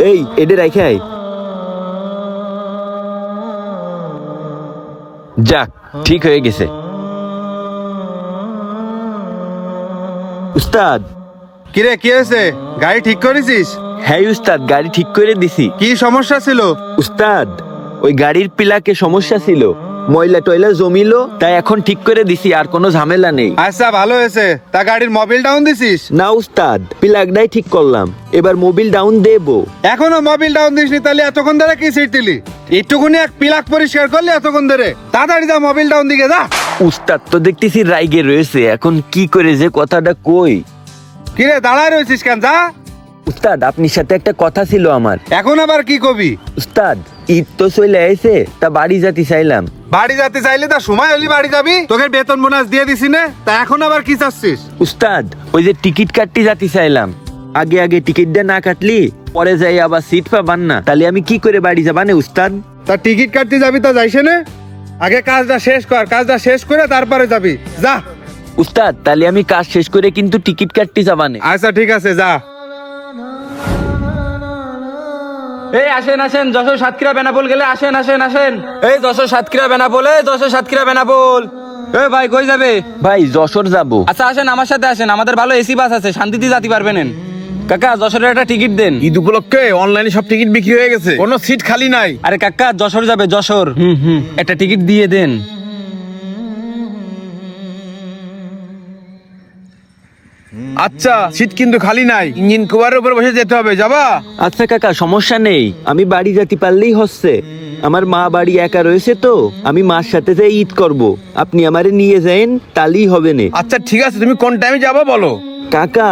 এই এডে রাইখে আয়। যাক, ঠিক হয়ে গেছে। উস্তাদ। কিরে, কি হয়েছে? গাড়ি ঠিক করেছিস? হ্যাঁ উস্তাদ, গাড়ি ঠিক করে দিছি। কি সমস্যা ছিল? উস্তাদ, ওই গাড়ির পিলাকে সমস্যা ছিল, ময়লা টয়লা জমিলো, তাই এখন ঠিক করে দিছি, আর কোনো ঝামেলা নেই। আচ্ছা, ভালো হয়েছে। তা গাড়ির মোবিল ডাউন দিছিস? না উস্তাদ, পিলাকটাই ঠিক করলাম, এবার মোবিল ডাউন দেবো। এখনো মোবিল ডাউন দিসনি? তাহলে এতক্ষণ ধরে কি সিট দিলি? একটুকুনি এক পিলাক পরিষ্কার করলি এতক্ষণ ধরে? তাড়াতাড়ি যা, মোবিল ডাউন দিকে যা। উস্তাদ তো দেখতেছি রাইগে রয়েছে, এখন কি করে যে কথাটা কই। কিরে, দাঁড়ায় রয়েছিস কেন? যা। উস্তাদ, আপনার সাথে একটা কথা ছিল আমার। এখন আবার কি কবি? উস্তাদ, ঈদ তো চলে আইছে, তা বাড়ি যেতে চাইলাম। বাড়ি যেতে চাইলে তা সময় হলি বাড়ি যাবি। তোকে বেতন বোনাস দিয়ে দিছি না, তা এখন আবার কি চাচ্ছিস? উস্তাদ, ওই যে টিকিট কাটতে যেতে চাইলাম, আগে আগে টিকিটটা না কাটলি পরে যাই আবার সিট পাবান না, তাহলে আমি কি করে বাড়ি যাবানে উস্তাদ? তা টিকিট কাটতে যাবি তা যাইছে না? আগে কাজটা শেষ কর, কাজটা শেষ করে তারপরে যাবি। যা। উস্তাদ, তাহলে আমি কাজ শেষ করে কিন্তু টিকিট কাটতে যাবানে। আচ্ছা ঠিক আছে, যা। এই আসেন আসেন, যশোর সাতক্ষীরা বেনাপোল গেলে আসেন আসেন আসেন। এই যশোর সাতক্ষীরা বেনাপোল, এই যশোর সাতক্ষীরা বেনাপোল। এই ভাই কই যাবে? ভাই যশোর যাবো। আচ্ছা আসেন, আমার সাথে আসেন, আমাদের ভালো এসি বাস আছে, শান্তিতে যেতে পারবেন। কাকা, যশোরের একটা টিকিট দেন। ঈদ উপলক্ষে অনলাইনে সব টিকিট বিক্রি হয়ে গেছে, কোনো সিট খালি নাই। আরে কাকা, যশোর যাবে, যশোর। একটা টিকিট দিয়ে দেন। আচ্ছা, সিট কিন্তু খালি নাই, ইঞ্জিন কভারের উপর বসে যেতে হবে, যাবা? আচ্ছা কাকা, সমস্যা নেই, আমি বাড়ি যেতে পারলেই হচ্ছে। আমার মা বাড়ি একা রয়েছে, তো আমি মার সাথে যে ঈদ করব, আপনি আমারে নিয়ে যাইন, তাহলেই হবে না। আচ্ছা ঠিক আছে, তুমি কোন টাইমে যাবা বলো? কাকা,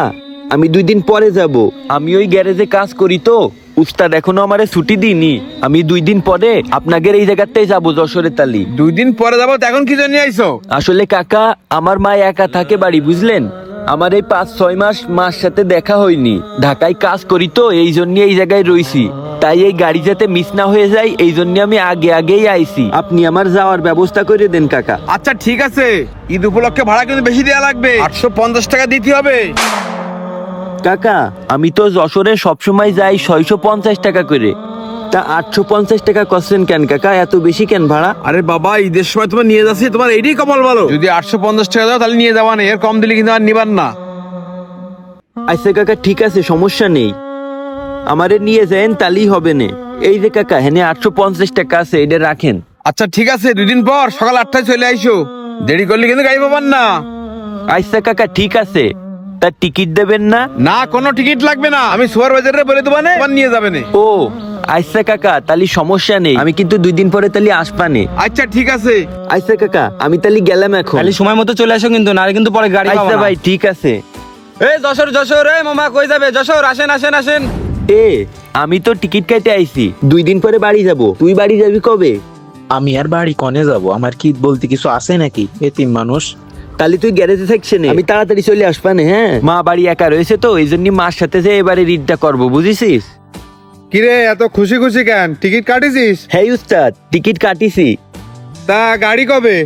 আমি 2 দিন পরে যাব, আমি ওই গ্যারেজে কাজ করি তো। উস্তাদ এখনো আমারে ছুটি দিইনি, আমি 2 দিন পরে আপনাদের এই জায়গাতেই যাব, যশোরের তালি। 2 দিন পরে যাবো, তো এখন কি জন্য আইছো? আসলে কাকা, আমার মা একা থাকে বাড়ি, বুঝলেন। আমার এই 5-6 মাস মার সাথে দেখা হয়নি, ঢাকায় কাজ করি তো, এই জন্য এই জায়গায় রইছি। তাই এই গাড়ি যাতে মিস না হয়ে যায়, এই জন্য আমি আগে আগেই আইছি। আপনি আমার যাওয়ার ব্যবস্থা করে দেন কাকা। আচ্ছা ঠিক আছে, ঈদ উপলক্ষে ভাড়া কিন্তু বেশি দেওয়া লাগবে, 850 টাকা দিতে হবে। কাকা, আমি তো যশোরে সবসময় যাই 650 টাকা করে, তা 850 টাকা করছেন কেন কাকা? এত বেশি কেন ভাড়া? আরে বাবা, ঈদের সময় তোমার নিয়ে যাচ্ছি, তোমার এইটাই কপাল ভালো। যদি 850 টাকা দাও তাহলে নিয়ে যাওয়া নেই, এর কম দিলে কিন্তু আর নিবার না। আচ্ছা কাকা, ঠিক আছে, সমস্যা নেই, আমারে নিয়ে যান, তাহলেই হবে না। এই যে কাকা, হেনে 850 টাকা আছে, এটা রাখেন। আচ্ছা ঠিক আছে, 2 দিন পর সকাল 8টায় চলে আইসো, দেরি করলে কিন্তু গাড়ি পাবার না। আচ্ছা কাকা, ঠিক আছে, তা টিকিট দেবেন না? না, কোনো টিকিট লাগবে না, আমি সুপারভাইজারে বলে দেবো না, তোমার নিয়ে যাবে না। ও আচ্ছা কাকা, তাহলে সমস্যা নেই, আমি কিন্তু 2 দিন পরে তাহলে আসবানে। আচ্ছা ঠিক আছে। আচ্ছা কাকা, আমি তাহলে গেলাম এখন। খালি সময় মতো চলে আসো কিন্তু, নাহলে কিন্তু পরে গাড়ি পাবো আচ্ছা না। ভাই, ঠিক আছে। এই যশোর যশোর, এই মামা কই যাবে? যশোর আসেন আসেন আসেন। এ আমি তো টিকিট কেটে আইছি, 2 দিন পরে বাড়ি যাব, তুই বাড়ি যাবি কবে? আমি আর বাড়ি কনে যাব? আমার কি বলতে কিছু আছে নাকি? এতিম মানুষ। তাহলে তুই গ্যারেজে থাকছে না, আমি তাড়াতাড়ি চলে আসবানে। হ্যাঁ, মা বাড়ি একা রয়েছে তো, এই জন্য মার সাথে যে এবারে ঈদটা করবো, বুঝেছিস? কিরে, এত খুশি খুশি কেন? টিকিট কাটিছিস? হ্যাঁ উস্তাদ, টিকিট কাটিছি। তা গাড়ি কবে?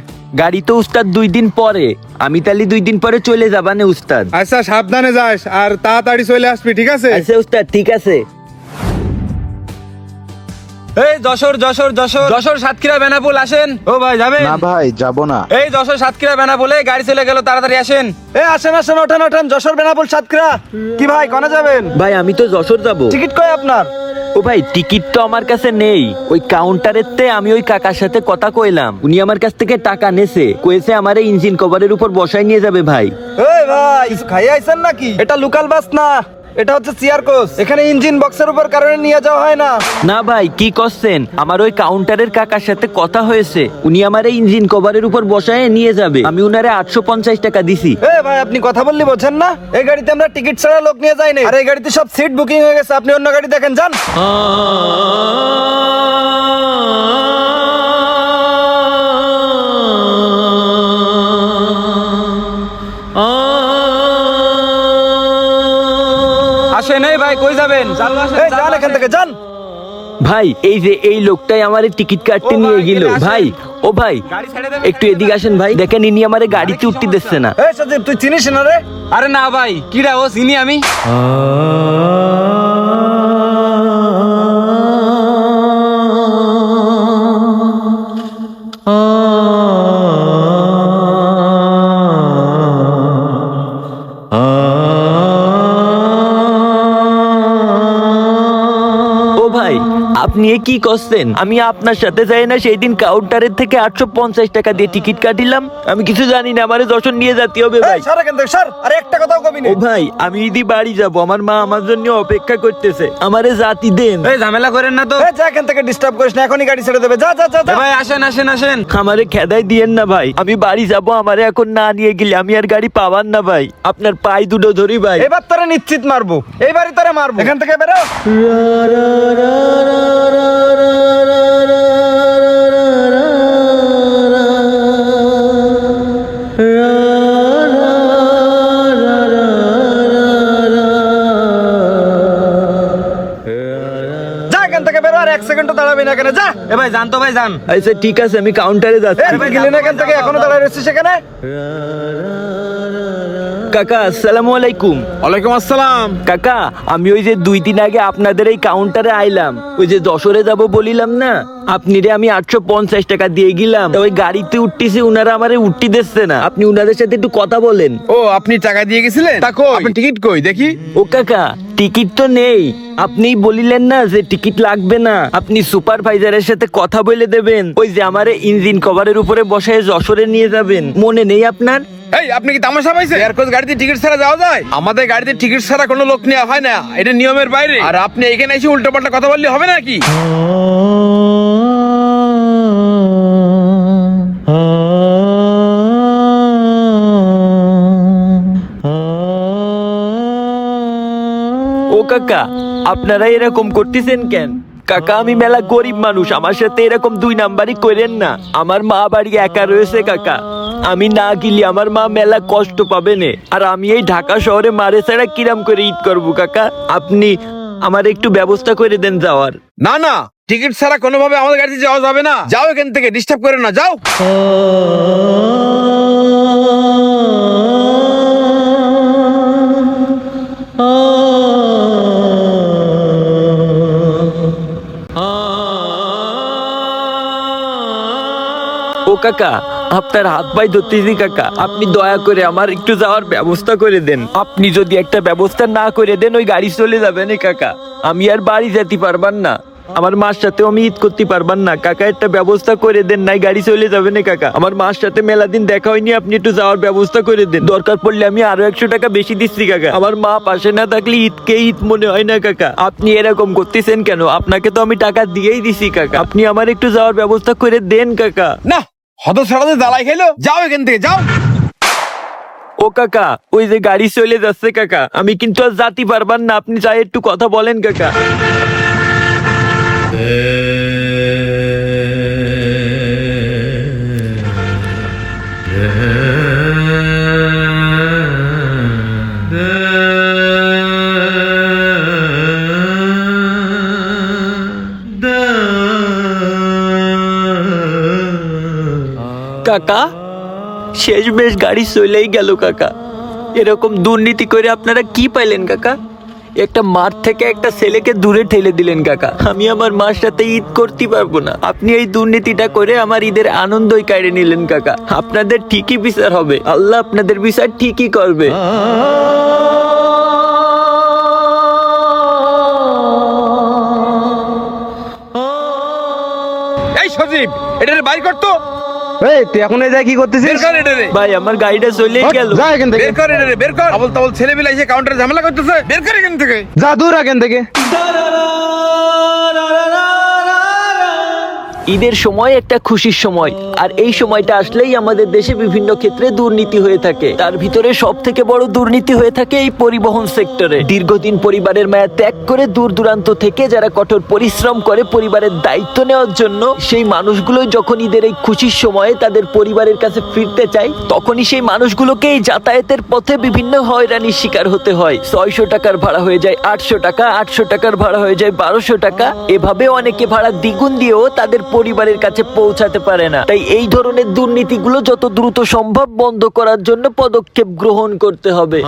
গাড়ি তো উস্তাদ 2 দিন পরে, আমি তাহলে 2 দিন পরে চলে যাবানে উস্তাদ। আচ্ছা, সাবধানে যাস আর তাড়াতাড়ি চলে আসবি, ঠিক আছে? আচ্ছা উস্তাদ, ঠিক আছে। এই যশোর যশোর যশোর, যশোর সাতক্ষীরা বেনাপোল আসেন। ও ভাই যাবেন? না ভাই, যাব না। এই যশোর সাতক্ষীরা বেনাপোলে গাড়ি চলে গেল, তাড়াতাড়ি আসেন। এই আসেন আসেন, ওঠেন ওঠেন, যশোর বেনাপোল সাতক্ষীরা। কি ভাই, কনে যাবেন? ভাই আমি তো যশোর যাব। টিকিট কই আপনার? ও ভাই, টিকিট তো আমার কাছে নেই, ওই কাউন্টারের তে আমি ওই কাকার সাথে কথা কইলাম, উনি আমার কাছ থেকে টাকা নেছে, কইছে আমারে ইঞ্জিন কভারের উপর বসাই নিয়ে যাবে ভাই। এই ভাই, কিছু খাইয়ে আইছেন নাকি? এটা লোকাল বাস না, এটা হচ্ছে চেয়ার কোচ, এখানে ইঞ্জিন বক্সের উপর কারণে নিয়ে যাওয়া হয় না। না ভাই, কি করছেন? আমার ওই কাউন্টারের কাকার সাথে কথা হয়েছে, উনি আমারে ইঞ্জিন কভারের উপর বসায় নিয়ে যাবে, আমি উনারে 850 টাকা দিছি। এই ভাই, আপনি কথা বললি বোঝেন না? এই গাড়িতে আমরা টিকিট ছাড়া লোক নিয়ে যাই না, আর এই গাড়িতে সব সিট বুকিং হয়ে গেছে, আপনি অন্য গাড়ি দেখেন, যান। আসেন। এই ভাই কই যাবেন? এই যান এখান থেকে, যান। ভাই এই যে এই লোকটাই আমারে টিকিট কাটতে নিয়ে গেল। ভাই, ও ভাই একটু এদিকে আসেন ভাই, দেখেন ইনি আমারে গাড়িতে উঠতে দিচ্ছে না। এই সজীব, তুই চিনিস না রে? আরে না ভাই, কিরা ও চিনি আমি। ভাই, আপনি এ কি করছেন? আমি আপনার সাথে যাই না সেই দিন কাউন্টারের থেকে 850 টাকা দিয়ে টিকিট কাটিলাম। আমি কিছু জানি না, আমারে যশোর নিয়ে যেতে হবে ভাই। ও ভাই, আমি ইদি বাড়ি যাব, আমার মা আমার জন্য অপেক্ষা করতেছে, আমারে জাতি দেন। এই ঝামেলা করেন না তো। ভাই আসেন আসেন আসেন। আমারে খেদাই দিয়েন না ভাই, আমি বাড়ি যাব, আমারে এখন না নিয়ে গেলে আমি আর গাড়ি পাবার না ভাই। আপনার পায়ে দুটো ধরি ভাই। এবার তোরে নিশ্চিত মারবো, এইবারই তোরে মারবো। এখান থেকে বেরো। যা এখান থেকে বেরো, আর 1 সেকেন্ডও দাঁড়াবি না এখানে, যা। এ ভাই জান তো ভাই জান। আচ্ছা ঠিক আছে, আমি কাউন্টারে যাচ্ছি। গেলি না এখান থেকে, এখনো দাঁড়ায় রয়েছিস সেখানে। কাকা আসসালামু আলাইকুম। ওয়ালাইকুম আসসালাম। কাকা, আমি ওই যে 2 দিন আগে আপনাদের এই কাউন্টারে আইলাম, ওই যে যশোরে যাব বলিলাম না, আপনি রে আমি 850 টাকা দিয়ে গেলাম। ওই গাড়িতে উঠতেছি, উনারা আমারে উঠতে দিচ্ছে না। আপনি উনাদের সাথে একটু কথা বলেন। ও আপনি টাকা দিয়ে গেছিলেন? তা কই আপনি টিকিট কই দেখি? ও কাকা, টিকিট তো নেই। আপনিই বলিলেন না যে টিকিট লাগবে না, আপনি সুপারভাইজারের সাথে কথা বলে দেবেন, ওই যে আমারে ইঞ্জিন কভারের উপরে বসায় যশোরে নিয়ে যাবেন। মনে নেই আপনার? এই আপনি কি তামাশা পাইছেন? এয়ারকোচ গাড়িতে টিকিট ছাড়া যাওয়া যায়? আমাদের গাড়িতে টিকিট ছাড়া কোনো লোক নেওয়া হয় না, এটা নিয়মের বাইরে। আর আপনি এখানে এসে উল্টোপাল্টা কথা বললে হবে নাকি? ও কাকা, আপনারা এরকম করতেছেন কেন? কাকা, আমি মেলা গরিব মানুষ, আমার সাথে এরকম 2 নাম্বারই করেন না। আমার মা বাড়ি একা রয়েছে কাকা, আমি না গেলে আমার মা মেলা কষ্ট পাবে না। আর আমি এই ঢাকা শহরে মারে ছাড়া কিরাম করে ঈদ করবো কাকা? আপনি আমার একটু ব্যবস্থা করে দেন যাওয়ার। না না, টিকিট ছাড়া কোনোভাবে আমাদের গাড়িতে যাওয়া যাবে না। যাও এখান থেকে, ডিস্টার্ব করে না, যাও। ও কাকা, আপনার হাত পায়ে ধরতেছি কাকা, আপনি দয়া করে আমার একটু যাওয়ার ব্যবস্থা করে দেন। আপনি যদি একটা ব্যবস্থা না করে দেন, ওই গাড়ি চলে যাবে না কাকা, আমি আর বাড়ি যেতে পারবার না, আমার মার সাথেও আমি ঈদ করতে পারবার না। কাকা একটা ব্যবস্থা করে দেন, নাই গাড়ি চলে যাবে না কাকা। আমার মার সাথে মেলা দিন দেখা হয়নি, আপনি একটু যাওয়ার ব্যবস্থা করে দেন। দরকার পড়লে আমি আরো 100 টাকা বেশি দিচ্ছি কাকা। আমার মা পাশে না থাকলে ঈদকে ঈদ মনে হয় না কাকা। আপনি এরকম করতেছেন কেন? আপনাকে তো আমি টাকা দিয়েই দিছি কাকা, আপনি আমার একটু যাওয়ার ব্যবস্থা করে দেন কাকা। না, হত ছাড়াতে জ্বালাই খাইলো, যাও এখান থেকে, যাও। ও কাকা, ওই যে গাড়ি চলে যাচ্ছে কাকা, আমি কিন্তু আর যেতে পারবার না, আপনি চাই একটু কথা বলেন কাকা। কাকা, শেষ বেশ গাড়ি চলেই গেল কাকা। এরকম দুর্নীতি করে আপনারা কি পাইলেন কাকা? একটা মাঠ থেকে একটা ছেলেকে দূরে ঠেলে দিলেন কাকা। আমি আমার মার সাথে ঈদ করতে পারবো না, আপনি এই দুর্নীতিটা করে আমার ঈদের আনন্দই কেড়ে নিলেন কাকা। আপনাদের ঠিকই বিচার হবে, আল্লাহ আপনাদের বিচার ঠিকই করবে। এই সজীব, এটা বাইর করতো। এই তুই এখন এই জায়গায় কি করতেছিস? বের কর এটা রে। ভাই, আমার গাড়িটা চলেই গেল। যা এখান থেকে, বের কর এটা রে, বের কর। আবল তাবল ছেলে মিলে এসে কাউন্টারে ঝামেলা করতেছে, বের কর এখান থেকে। যা দূর এখান থেকে। ঈদের সময় একটা খুশির সময়, আর এই সময়টা আসলেই আমাদের দেশে বিভিন্ন ক্ষেত্রে দুর্নীতি হয়ে থাকে। তার ভিতরে সব থেকে বড় দুর্নীতি হয়ে থাকে এই পরিবহন সেক্টরে। দীর্ঘদিন পরিবারের মায়া ত্যাগ করে দূর দূরান্ত থেকে যারা কঠোর পরিশ্রম করে পরিবারের দায়িত্ব নেওয়ার জন্য, সেই মানুষগুলোই যখন ঈদের এই খুশির সময়ে তাদের পরিবারের কাছে ফিরতে চায়, তখনই সেই মানুষগুলোকে এই যাতায়াতের পথে বিভিন্ন হয়রানির শিকার হতে হয়। 600 টাকার ভাড়া হয়ে যায় 800 টাকা, 800 টাকার ভাড়া হয়ে যায় 1200 টাকা। এভাবে অনেকে ভাড়া দ্বিগুণ দিয়েও তাদের পরিবারের কাছে পৌঁছাতে পারে না। তাই এই ধরনের দুর্নীতিগুলো যত দ্রুত সম্ভব বন্ধ করার জন্য পদক্ষেপ গ্রহণ করতে হবে।